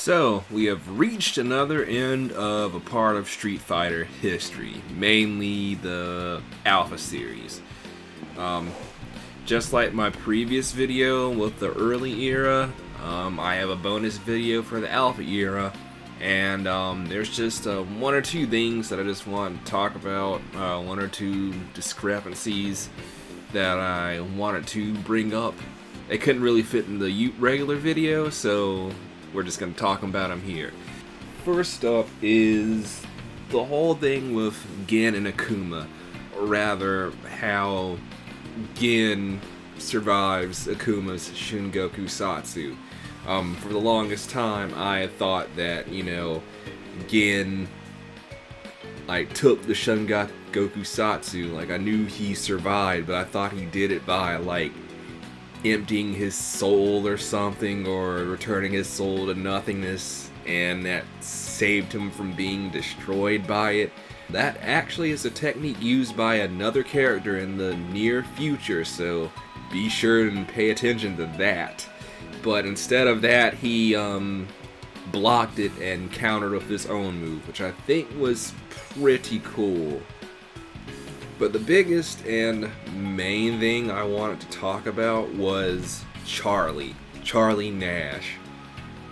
So, we have reached another end of a part of Street Fighter history, mainly the Alpha series. Just like my previous video with the early era, I have a bonus video for the Alpha era, and there's just one or two things that I just want to talk about, one or two discrepancies that I wanted to bring up. They couldn't really fit in the regular video, so we're just going to talk about them here. First up is the whole thing with Gen and Akuma, or rather how Gen survives Akuma's Shun Goku Satsu. For the longest time I had thought that, Gen took the Shun Goku Satsu. I knew he survived, but I thought he did it by emptying his soul or something, or returning his soul to nothingness, and that saved him from being destroyed by it. That actually is a technique used by another character in the near future, so be sure and pay attention to that. But instead of that, he blocked it and countered with his own move, which I think was pretty cool. But the biggest and main thing I wanted to talk about was Charlie Nash.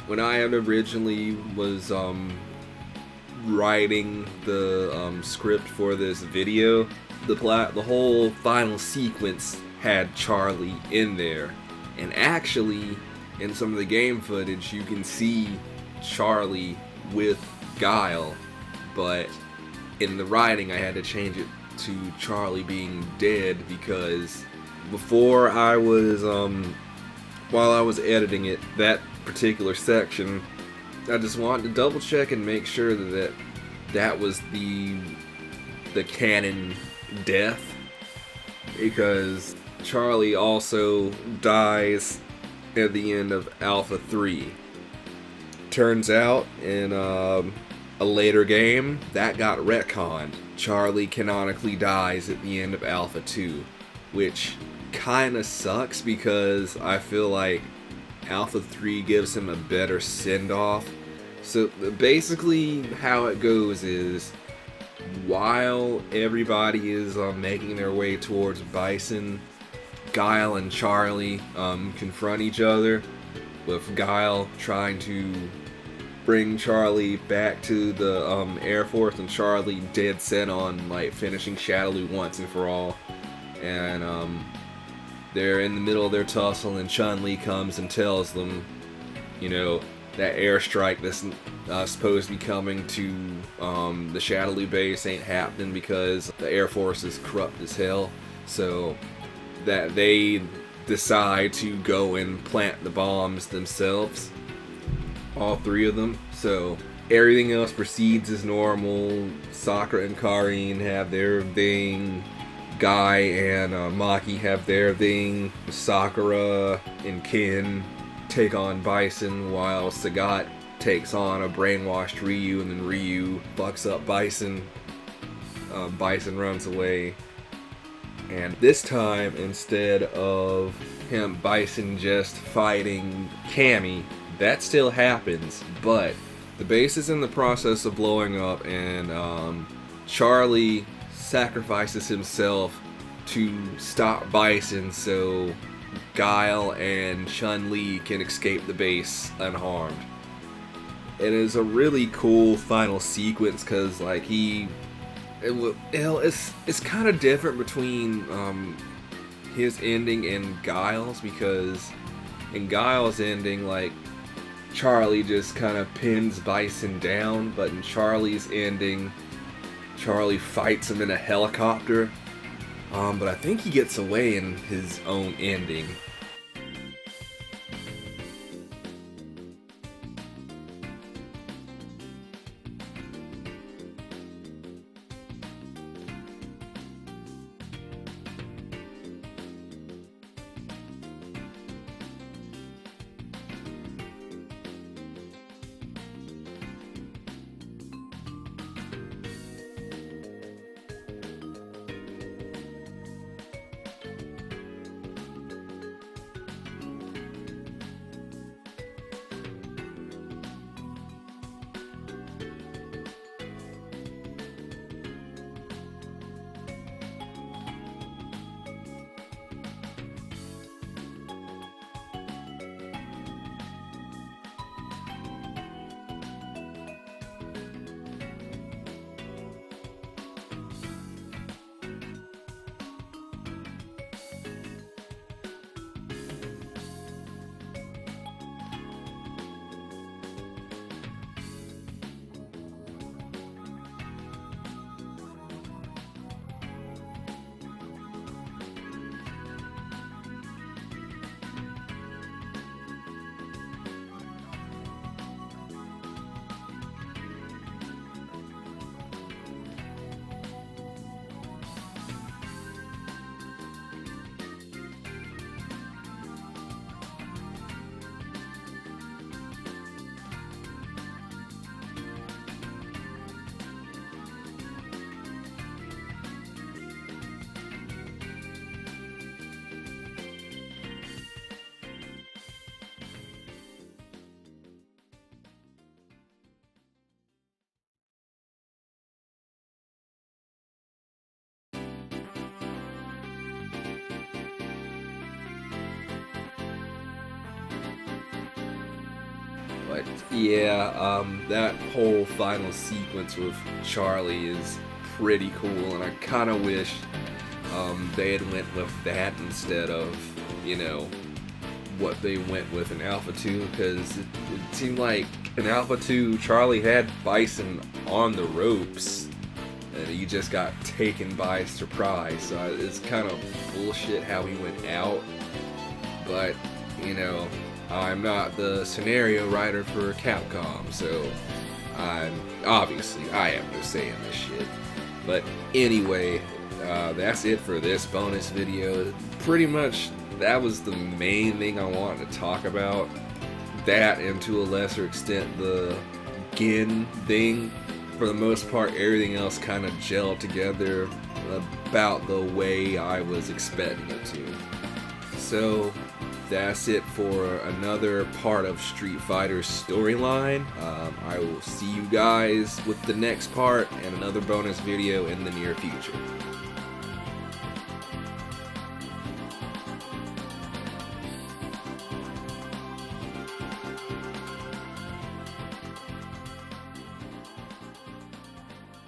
When I originally was writing the script for this video, the whole final sequence had Charlie in there. And actually, in some of the game footage, you can see Charlie with Guile, but in the writing I had to change it to Charlie being dead, because before I was while I was editing it, that particular section, I just wanted to double check and make sure that was the canon death, because Charlie also dies at the end of Alpha 3. Turns out in a later game that got retconned. Charlie canonically dies at the end of Alpha 2, which kinda sucks because I feel like Alpha 3 gives him a better send-off. So basically how it goes is, while everybody is making their way towards Bison, Guile and Charlie confront each other, with Guile trying to bring Charlie back to the Air Force, and Charlie dead set on finishing Shadaloo once and for all. And they're in the middle of their tussle, and Chun-Li comes and tells them, that airstrike that's supposed to be coming to the Shadaloo base ain't happening because the Air Force is corrupt as hell. So that they decide to go and plant the bombs themselves. All three of them. So everything else proceeds as normal. Sakura and Karin have their thing. Guy and Maki have their thing. Sakura and Ken take on Bison, while Sagat takes on a brainwashed Ryu, and then Ryu fucks up Bison. Bison runs away. And this time, instead of Bison just fighting Cammy, that still happens, but the base is in the process of blowing up, and Charlie sacrifices himself to stop Bison so Guile and Chun-Li can escape the base unharmed. It is a really cool final sequence, because it's kind of different between his ending and Guile's, because in Guile's ending, Charlie just kind of pins Bison down, but in Charlie's ending, Charlie fights him in a helicopter. But I think he gets away in his own ending. But yeah, that whole final sequence with Charlie is pretty cool, and I kind of wish they had went with that instead of, you know, what they went with in Alpha 2, because it seemed like in Alpha 2, Charlie had Bison on the ropes, and he just got taken by surprise, so it's kind of bullshit how he went out, but, you know, I'm not the scenario writer for Capcom, so I have no say in this shit. But anyway, that's it for this bonus video. Pretty much, that was the main thing I wanted to talk about. That, and to a lesser extent, the Gin thing. For the most part, everything else kind of gelled together about the way I was expecting it to. So, that's it for another part of Street Fighter's storyline. I will see you guys with the next part and another bonus video in the near future.